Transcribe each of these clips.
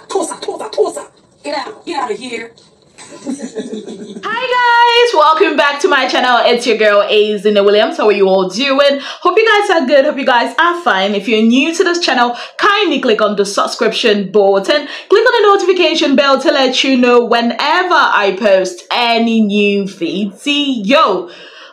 Tosa. Get out of here. Hi guys, welcome back to my channel. It's your girl Ozee. How are you all doing? Hope you guys are good. Hope you guys are fine. If you're new to this channel, kindly click on the subscription button, click on the notification bell to let you know whenever I post any new feed. See, yo,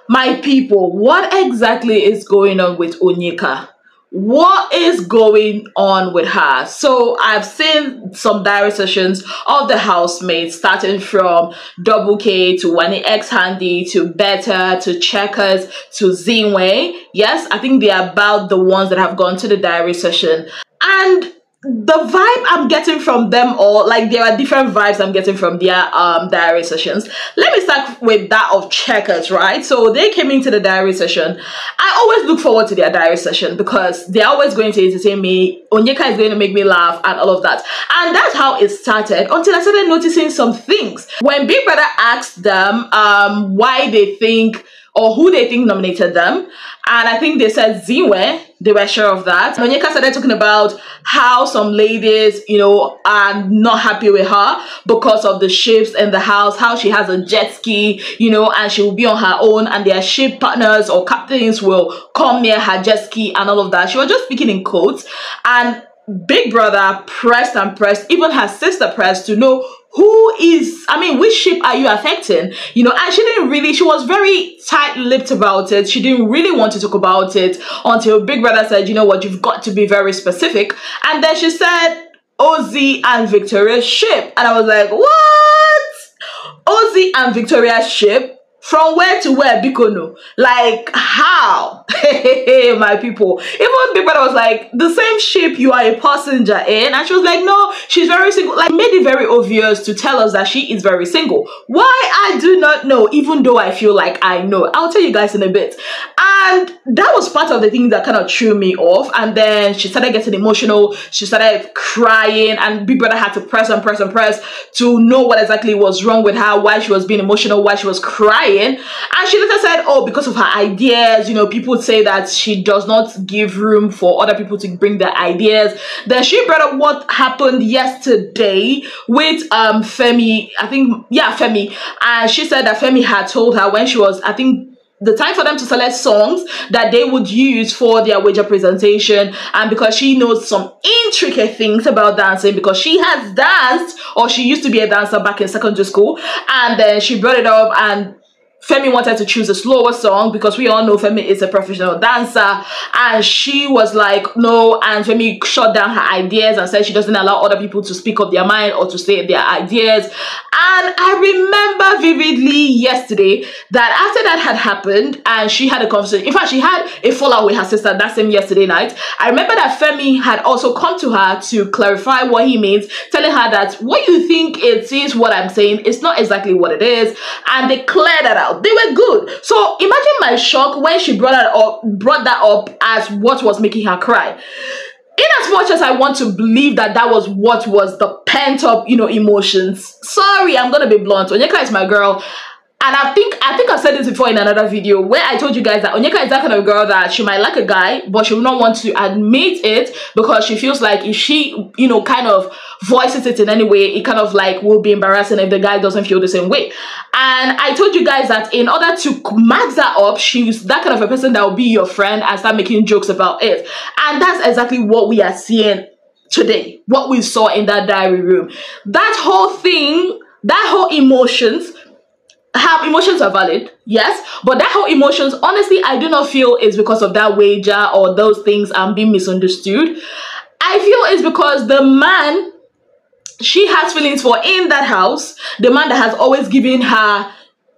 my people, what exactly is going on with Onyeka? What is going on with her? So I've seen some diary sessions of the housemates, starting from Double K to Wanni X Handi to Banter to Checkers to Ozee. Yes, I think they're about the ones that have gone to the diary session. And the vibe I'm getting from them all, like there are different vibes I'm getting from their diary sessions. Let me start with that of Checkers, right? So they came into the diary session. I always look forward to their diary session because they're always going to entertain me. Onyeka is going to make me laugh and all of that. And that's how it started until I started noticing some things. When Big Brother asked them why they think or who they think nominated them, and I think they said Ozee, they were sure of that. And Onyeka started talking about how some ladies, you know, are not happy with her because of the ships in the house, how she has a jet ski, you know, and she will be on her own and their ship partners or captains will come near her jet ski and all of that. She was just speaking in quotes, and Big Brother pressed and pressed, even her sister pressed to know who is, I mean, which ship are you affecting? You know, and she was very tight-lipped about it. She didn't really want to talk about it until Big Brother said, you know what, you've got to be very specific. And then she said, Ozee and Victoria's ship. And I was like, what? Ozee and Victoria's ship? From where to where, Bikono? Like, how? My people. Even Big Brother was like, the same ship you are a passenger in. And she was like, no, she's very single. Like, made it very obvious to tell us that she is very single. Why? I do not know, even though I feel like I know. I'll tell you guys in a bit. And that was part of the thing that kind of threw me off. And then she started getting emotional. She started crying. And Big Brother had to press and press and press to know what exactly was wrong with her, why she was being emotional, why she was crying. And she later said, oh, because of her ideas, you know, people say that she does not give room for other people to bring their ideas. Then she brought up what happened yesterday with Femi, I think, yeah, Femi. And she said that Femi had told her when she was, I think, the time for them to select songs that they would use for their wager presentation, and because she knows some intricate things about dancing, because she has danced, or she used to be a dancer back in secondary school, and then she brought it up, and Femi wanted to choose a slower song because we all know Femi is a professional dancer, and she was like, no, and Femi shut down her ideas and said she doesn't allow other people to speak up their mind or to say their ideas. And I remember vividly yesterday that after that had happened and she had a conversation, in fact she had a fallout with her sister that same yesterday night, I remember that Femi had also come to her to clarify what he means, telling her that what you think it is what I'm saying, it's not exactly what it is, and they cleared that out. They were good. So imagine my shock when she brought that up as what was making her cry. In as much as I want to believe that that was what was the pent-up, you know, emotions. Sorry, I'm gonna be blunt. Onyeka is my girl. And I think I've said this before in another video where I told you guys that Onyeka is that kind of girl that she might like a guy, but she will not want to admit it because she feels like if she, you know, kind of voices it in any way, it kind of like will be embarrassing if the guy doesn't feel the same way. And I told you guys that in order to max that up, she's that kind of a person that will be your friend and start making jokes about it. And that's exactly what we are seeing today, what we saw in that diary room. That whole thing, that whole emotions are valid, yes, but that whole emotions, honestly, I do not feel is because of that wager or those things being misunderstood. I feel it's because the man she has feelings for in that house, the man that has always given her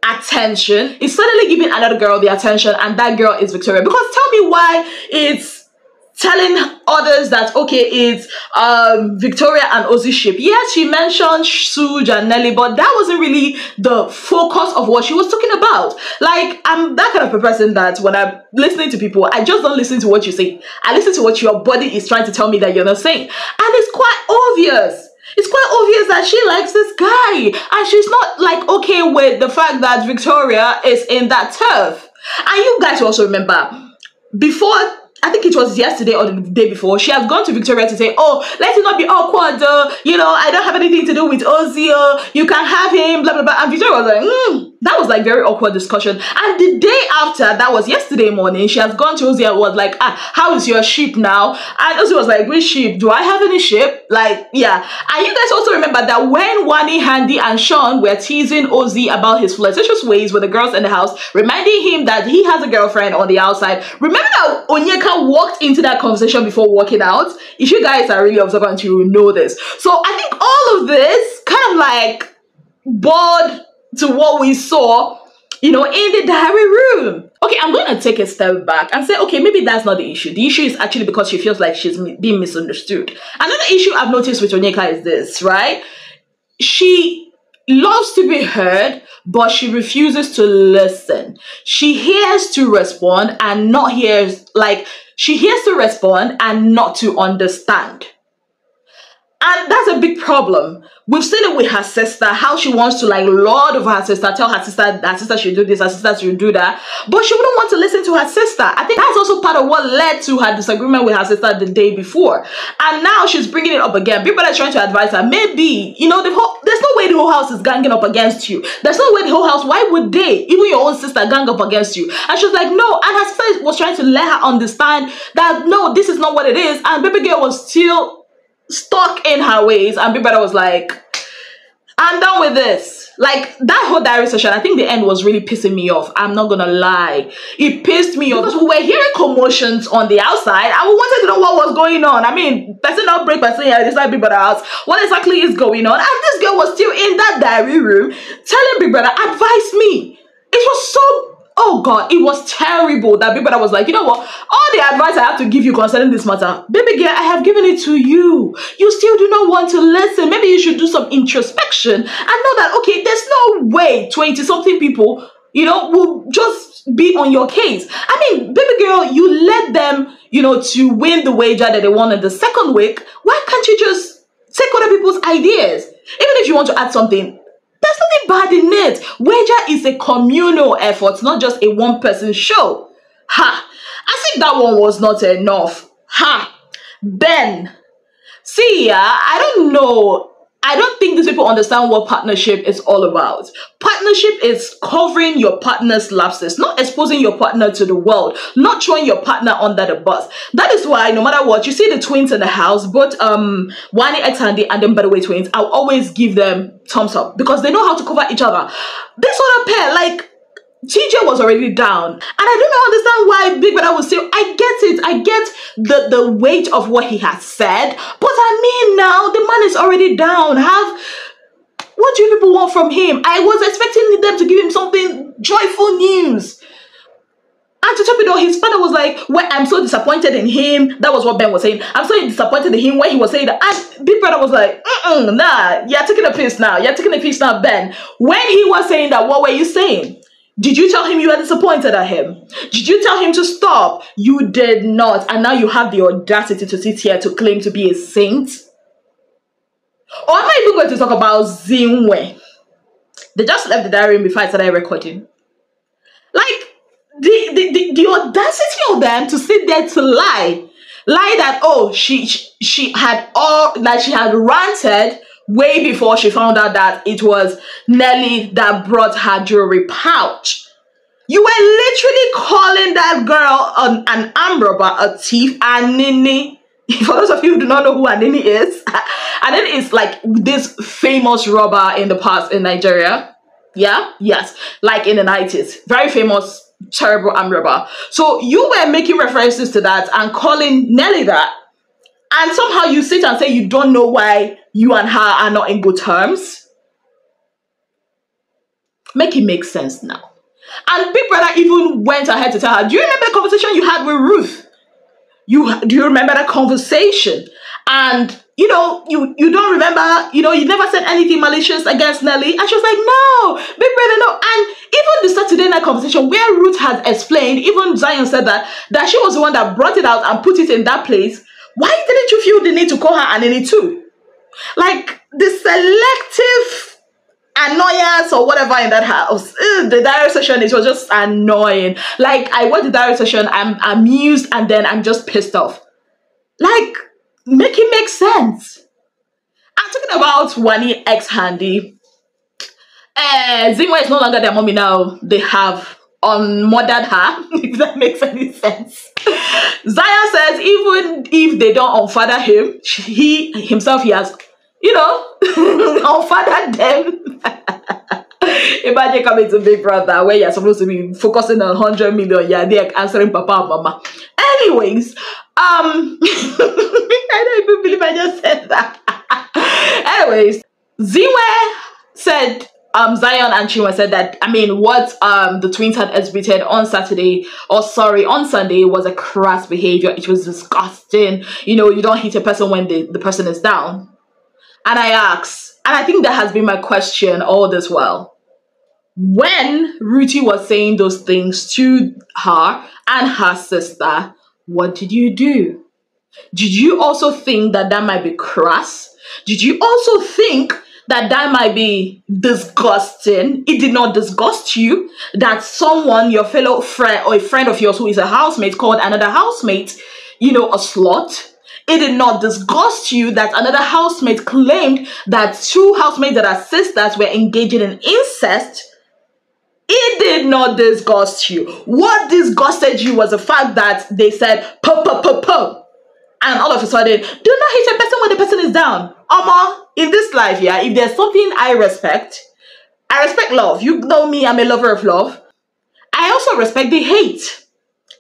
attention, is suddenly giving another girl the attention, and that girl is Victoria. Because tell me why it's telling others that, okay, it's Victoria and Ozee ship. Yes, she mentioned Suj and Nelly, but that wasn't really the focus of what she was talking about. Like, I'm that kind of a person that when I'm listening to people, I just don't listen to what you say. I listen to what your body is trying to tell me that you're not saying. And it's quite obvious. It's quite obvious that she likes this guy. And she's not, like, okay with the fact that Victoria is in that turf. And you guys also remember, before I think it was yesterday or the day before, she has gone to Victoria to say, oh, let it not be awkward, you know, I don't have anything to do with Ozee, you can have him, blah, blah, blah. And Victoria was like, that was like very awkward discussion. And the day after, that was yesterday morning, she has gone to Ozee and was like, how is your sheep now? And Ozee was like, which sheep? Do I have any sheep? Like, yeah. And you guys also remember that when Wanni, Handi, and Sean were teasing Ozee about his flirtatious ways with the girls in the house, reminding him that he has a girlfriend on the outside. Remember that Onyeka walked into that conversation before walking out? If you guys are really observant, you will know this. So I think all of this kind of like bored to what we saw, you know, in the diary room. Okay, I'm going to take a step back and say, okay, maybe that's not the issue. The issue is actually because she feels like she's being misunderstood. Another issue I've noticed with Onyeka is this, right? She loves to be heard, but she refuses to listen. She hears to respond and not hears, like, she hears to respond and not to understand. And that's a big problem. We've seen it with her sister, how she wants to like lord over her sister, tell her sister should do this, her sister should do that. But she wouldn't want to listen to her sister. I think that's also part of what led to her disagreement with her sister the day before. And now she's bringing it up again. People are trying to advise her, maybe, you know, there's no way the whole house is ganging up against you. There's no way the whole house, why would they, even your own sister, gang up against you? And she's like, no. And her sister was trying to let her understand that, no, this is not what it is. And baby girl was still stuck in her ways, and Big Brother was like, I'm done with this. Like, that whole diary session, I think the end was really pissing me off. I'm not gonna lie. It pissed me off because we were hearing commotions on the outside and we wanted to know what was going on. I mean, person outbreak, person here, this like Big Brother house. What exactly is going on? And this girl was still in that diary room telling Big Brother, advise me. It was so, oh God, it was terrible that Big Brother was like, you know what? All the advice I have to give you concerning this matter, baby girl, I have given it to you. You still do not want to listen. Maybe you should do some introspection and know that, okay, there's no way 20-something people, you know, will just be on your case. I mean, baby girl, you led them, you know, to win the wager that they won in the second week. Why can't you just take other people's ideas? Even if you want to add something, there's nothing bad in it. Wager is a communal effort, not just a one-person show. Ha! As if that one was not enough. Ha! Ben. See, I don't know. I don't think these people understand what partnership is all about. Partnership is covering your partner's lapses, not exposing your partner to the world, not throwing your partner under the bus. That is why no matter what, you see the twins in the house, both Wanni x Handi and them by the way twins, I'll always give them thumbs up because they know how to cover each other. This other pair, like, TJ was already down, and I do not understand why Big Brother was still. I get it, I get the weight of what he has said, but I mean, now the man is already down. What do you people want from him? I was expecting them to give him something joyful news. And to top it all, his father was like, well, I'm so disappointed in him. That was what Ben was saying. I'm so disappointed in him when he was saying that. And Big Brother was like, nah, you're taking a piss now. You're taking a piss now, Ben. When he was saying that, what were you saying? Did you tell him you were disappointed at him? Did you tell him to stop? You did not. And now you have the audacity to sit here to claim to be a saint? Or am I even going to talk about Zinwe? They just left the diary room before I started recording. Like, the audacity of them to sit there to lie that, oh, she had ranted way before she found out that it was Nelly that brought her jewelry pouch. You were literally calling that girl an arm robber, a thief, and Nini. For those of you who do not know who Anini is, Anini is like this famous robber in the past in Nigeria. Yeah? Yes. Like in the 90s. Very famous, terrible arm robber. So you were making references to that and calling Nelly that. And somehow you sit and say you don't know why you and her are not in good terms. Make it make sense now. And Big Brother even went ahead to tell her, do you remember the conversation you had with Ruth? Do you remember that conversation? And, you know, you don't remember, you know, you never said anything malicious against Nelly. And she was like, no, Big Brother, no. And even the Saturday night conversation where Ruth had explained, even Zion said that she was the one that brought it out and put it in that place. Why didn't you feel the need to call her Anini too? Like, the selective annoyance or whatever in that house. The diary session, it was just annoying. Like, I watch the diary session, I'm amused, and then I'm just pissed off. Like, make it make sense. I'm talking about Wanni ex Handi. Zima is no longer their mommy now. They have unmothered her, if that makes any sense. Zion says even if they don't unfather him, he has, you know, unfathered them. Imagine coming to Big Brother where you're supposed to be focusing on 100 million, you're there answering Papa and Mama. Anyways, I don't even believe I just said that. Anyways, Ziwe said, Zion and Chinwe said that, I mean, what the twins had exhibited on Saturday, or sorry, on Sunday, was a crass behavior. It was disgusting. You know, you don't hit a person when the person is down. And I asked, and I think that has been my question all this while. When Ruthie was saying those things to her and her sister, what did you do? Did you also think that that might be crass? Did you also think that that might be disgusting? It did not disgust you that someone, your fellow friend or a friend of yours who is a housemate, called another housemate, you know, a slut? It did not disgust you that another housemate claimed that two housemates that are sisters were engaging in incest? It did not disgust you. What disgusted you was the fact that they said, po, po, po, po. And all of a sudden, do not hit a person when the person is down. In this life, yeah, if there's something I respect love. You know me, I'm a lover of love. I also respect the hate.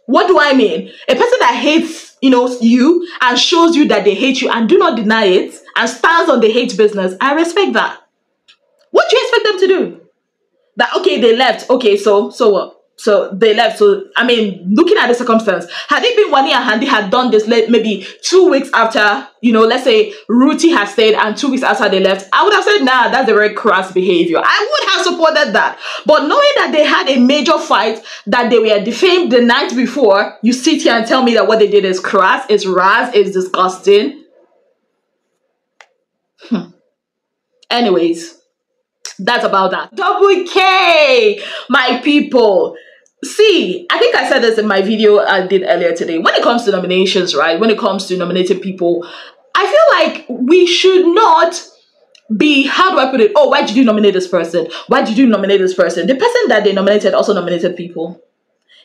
What do I mean? A person that hates, you know, you and shows you that they hate you and do not deny it and stands on the hate business, I respect that. What do you expect them to do? That, okay, they left. Okay, so what? So they left. So, I mean, looking at the circumstance, had it been Wanni and Handi had done this maybe 2 weeks after, you know, let's say Ruthie had stayed and 2 weeks after they left, I would have said, nah, that's a very crass behavior. I would have supported that. But knowing that they had a major fight, that they were defamed the night before, you sit here and tell me that what they did is crass, is ras, is disgusting. Anyways, that's about that. Double K, my people. See, I think I said this in my video I did earlier today. When it comes to nominations, right? When it comes to nominated people, I feel like we should not be, how do I put it? Oh, why did you nominate this person? Why did you nominate this person? The person that they nominated also nominated people.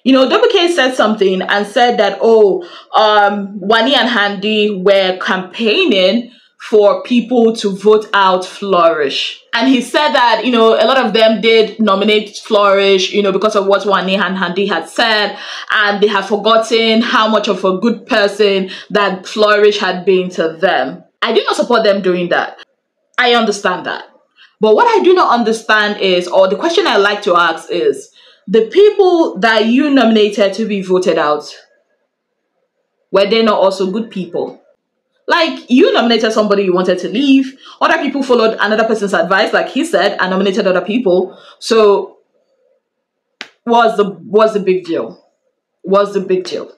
You know, Double K said something and said that, oh, Wanni and Handi were campaigning for people to vote out Flourish. And he said that, you know, a lot of them did nominate Flourish, you know, because of what Wanni and Handi had said, and they have forgotten how much of a good person that Flourish had been to them. I do not support them doing that. I understand that. But what I do not understand is, or the question I like to ask is, the people that you nominated to be voted out, were they not also good people? Like, you nominated somebody you wanted to leave. Other people followed another person's advice, like he said, and nominated other people. So, what's the big deal? What's the big deal?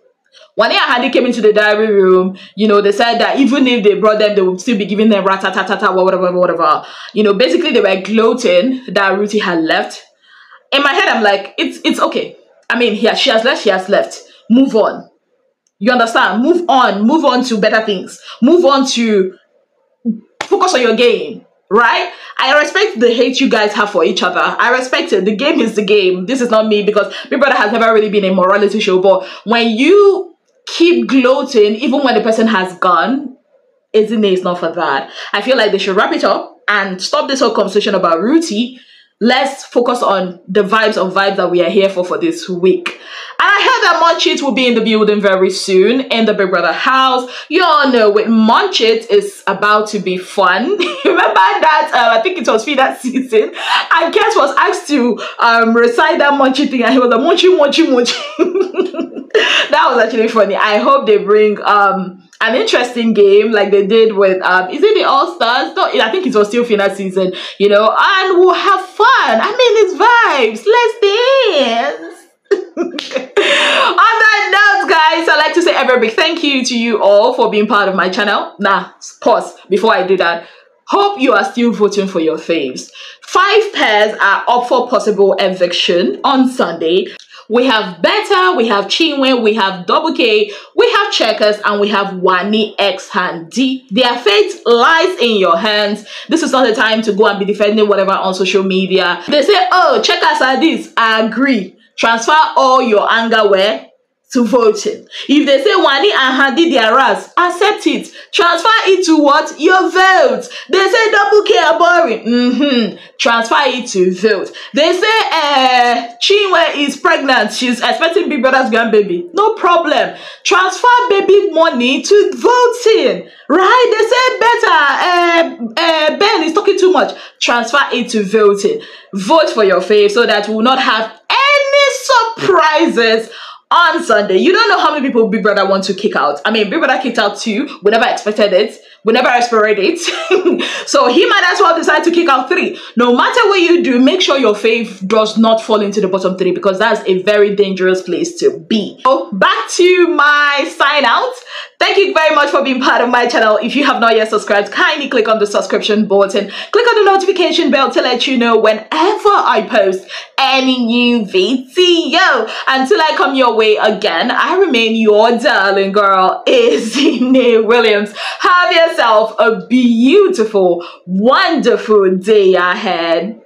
Wanni and Handi came into the diary room, you know, they said that even if they brought them, they would still be giving them rat-ta-ta-ta-ta, whatever. You know, basically they were gloating that Ruthie had left. In my head, I'm like, it's okay. I mean, she has left. Move on. You understand? Move on to better things. Move on to focus on your game, right? I respect the hate you guys have for each other. I respect it. The game is the game. This is not me, because Big Brother has never really been a morality show. But when you keep gloating, even when the person has gone, isn't it? It's not for that. I feel like they should wrap it up and stop this whole conversation about Ruthie. Let's focus on the vibes that we are here for this week. And I heard that Munchit will be in the building very soon in the Big Brother house. You all know with Munchit, it's about to be fun. Remember that, I think it was that season, and Kes was asked to recite that Munchit thing, and he was like, Munchi. That was actually funny. I hope they bring an interesting game like they did with is it the All-Stars? No, I think it was still final season, you know, and we'll have fun. I mean, it's vibes. Let's dance. On that note, guys, I'd like to say a very big thank you to you all for being part of my channel. Pause before I do that. Hope you are still voting for your faves. 5 pairs are up for possible eviction on Sunday. We have Banter, we have Chinwe, we have Double K, we have Checkers, and we have Wanni x Handi. Their fate lies in your hands. This is not the time to go and be defending whatever on social media. They say, oh, Checkers are this. I agree. Transfer all your anger where? To voting. If they say Wanni and Handi their ass, accept it. Transfer it to what? Your vote. They say Double K are boring. Transfer it to vote. They say Chinwe is pregnant. She's expecting Big Brother's grandbaby. No problem. Transfer baby money to voting. Right? They say better. Ben is talking too much. Transfer it to voting. Vote for your fave so that we will not have any surprises on Sunday. You don't know how many people Big Brother want to kick out. I mean, Big Brother kicked out 2. We never expected it. We never expected it. So he might as well decide to kick out 3. No matter what you do, make sure your fave does not fall into the bottom 3 because that's a very dangerous place to be. So back to my sign out. Thank you very much for being part of my channel. If you have not yet subscribed, kindly click on the subscription button. Click on the notification bell to let you know whenever I post any new video. Until I come your way again, I remain your darling girl, Ozee Williams. Have yourself a beautiful, wonderful day ahead.